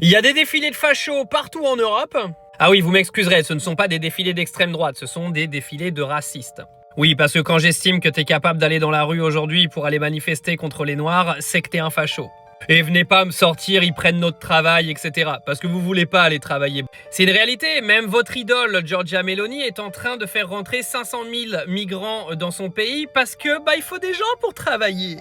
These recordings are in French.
Il y a des défilés de fachos partout en Europe. Ah oui, vous m'excuserez, ce ne sont pas des défilés d'extrême droite, ce sont des défilés de racistes. Oui, parce que quand j'estime que t'es capable d'aller dans la rue aujourd'hui pour aller manifester contre les Noirs, c'est que t'es un facho. Et venez pas me sortir, ils prennent notre travail, etc. Parce que vous voulez pas aller travailler. C'est une réalité, même votre idole, Giorgia Meloni, est en train de faire rentrer 500 000 migrants dans son pays parce que, il faut des gens pour travailler.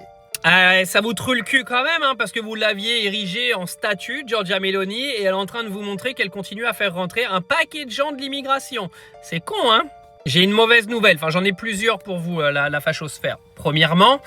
Ça vous troue le cul quand même, hein, parce que vous l'aviez érigée en statue, Giorgia Meloni, et elle est en train de vous montrer qu'elle continue à faire rentrer un paquet de gens de l'immigration. C'est con, hein? J'ai une mauvaise nouvelle, enfin j'en ai plusieurs pour vous, la fachosphère. Premièrement,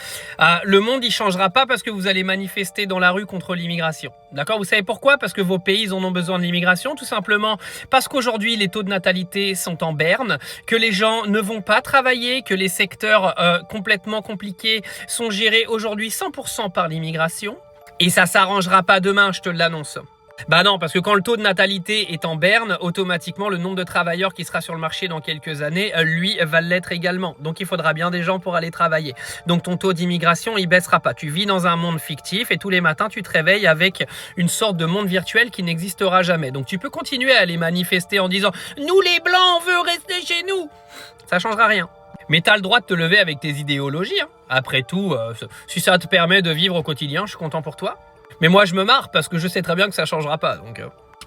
le monde il changera pas parce que vous allez manifester dans la rue contre l'immigration. D'accord? Vous savez pourquoi? Parce que vos pays ils en ont besoin de l'immigration, tout simplement parce qu'aujourd'hui les taux de natalité sont en berne, que les gens ne vont pas travailler, que les secteurs complètement compliqués sont gérés aujourd'hui 100% par l'immigration. Et ça s'arrangera pas demain, je te l'annonce. Bah non, parce que quand le taux de natalité est en berne, automatiquement le nombre de travailleurs qui sera sur le marché dans quelques années, lui, va l'être également. Donc il faudra bien des gens pour aller travailler. Donc ton taux d'immigration, il baissera pas. Tu vis dans un monde fictif et tous les matins, tu te réveilles avec une sorte de monde virtuel qui n'existera jamais. Donc tu peux continuer à aller manifester en disant « Nous les Blancs, on veut rester chez nous !» Ça changera rien. Mais t'as le droit de te lever avec tes idéologies. Hein. Après tout, si ça te permet de vivre au quotidien, je suis content pour toi. Mais moi, je me marre parce que je sais très bien que ça changera pas. Donc,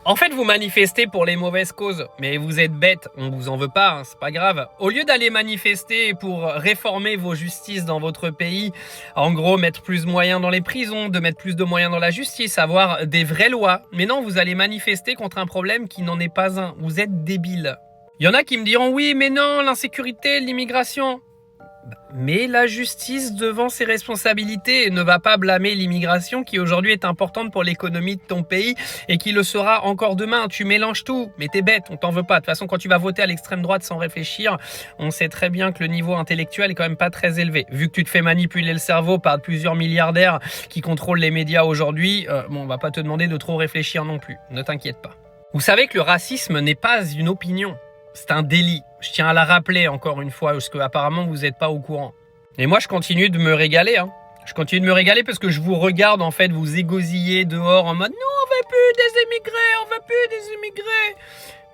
En fait, vous manifestez pour les mauvaises causes. Mais vous êtes bêtes, on vous en veut pas, hein, c'est pas grave. Au lieu d'aller manifester pour réformer vos justices dans votre pays, en gros, mettre plus de moyens dans les prisons, de mettre plus de moyens dans la justice, avoir des vraies lois. Mais non, vous allez manifester contre un problème qui n'en est pas un. Vous êtes débiles. Il y en a qui me diront, oui, mais non, l'insécurité, l'immigration... Mais la justice devant ses responsabilités ne va pas blâmer l'immigration qui aujourd'hui est importante pour l'économie de ton pays et qui le sera encore demain. Tu mélanges tout, mais t'es bête, on t'en veut pas. De toute façon, quand tu vas voter à l'extrême droite sans réfléchir, on sait très bien que le niveau intellectuel est quand même pas très élevé. Vu que tu te fais manipuler le cerveau par plusieurs milliardaires qui contrôlent les médias aujourd'hui, on va pas te demander de trop réfléchir non plus. Ne t'inquiète pas. Vous savez que le racisme n'est pas une opinion. C'est un délit. Je tiens à la rappeler encore une fois, parce que apparemment vous n'êtes pas au courant. Et moi, je continue de me régaler. Hein. Je continue de me régaler parce que je vous regarde, en fait, vous égosiller dehors en mode « Non, on veut plus des immigrés, on veut plus des immigrés !»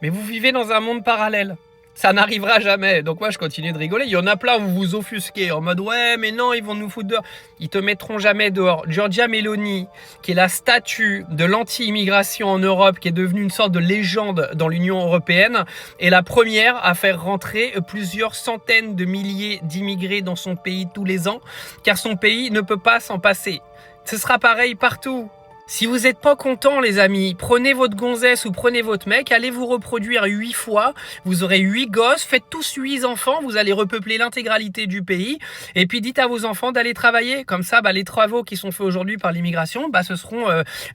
Mais vous vivez dans un monde parallèle. Ça n'arrivera jamais. Donc moi, je continue de rigoler. Il y en a plein où vous vous offusquez en mode « Ouais, mais non, ils vont nous foutre dehors. » Ils te mettront jamais dehors. Giorgia Meloni, qui est la statue de l'anti-immigration en Europe, qui est devenue une sorte de légende dans l'Union européenne, est la première à faire rentrer plusieurs centaines de milliers d'immigrés dans son pays tous les ans, car son pays ne peut pas s'en passer. Ce sera pareil partout. Si vous n'êtes pas content, les amis, prenez votre gonzesse ou prenez votre mec, allez vous reproduire 8 fois, vous aurez 8 gosses, faites tous 8 enfants, vous allez repeupler l'intégralité du pays, et puis dites à vos enfants d'aller travailler. Comme ça, les travaux qui sont faits aujourd'hui par l'immigration, ce seront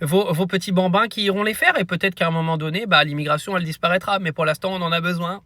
vos petits bambins qui iront les faire, et peut-être qu'à un moment donné, l'immigration, elle disparaîtra, mais pour l'instant, on en a besoin.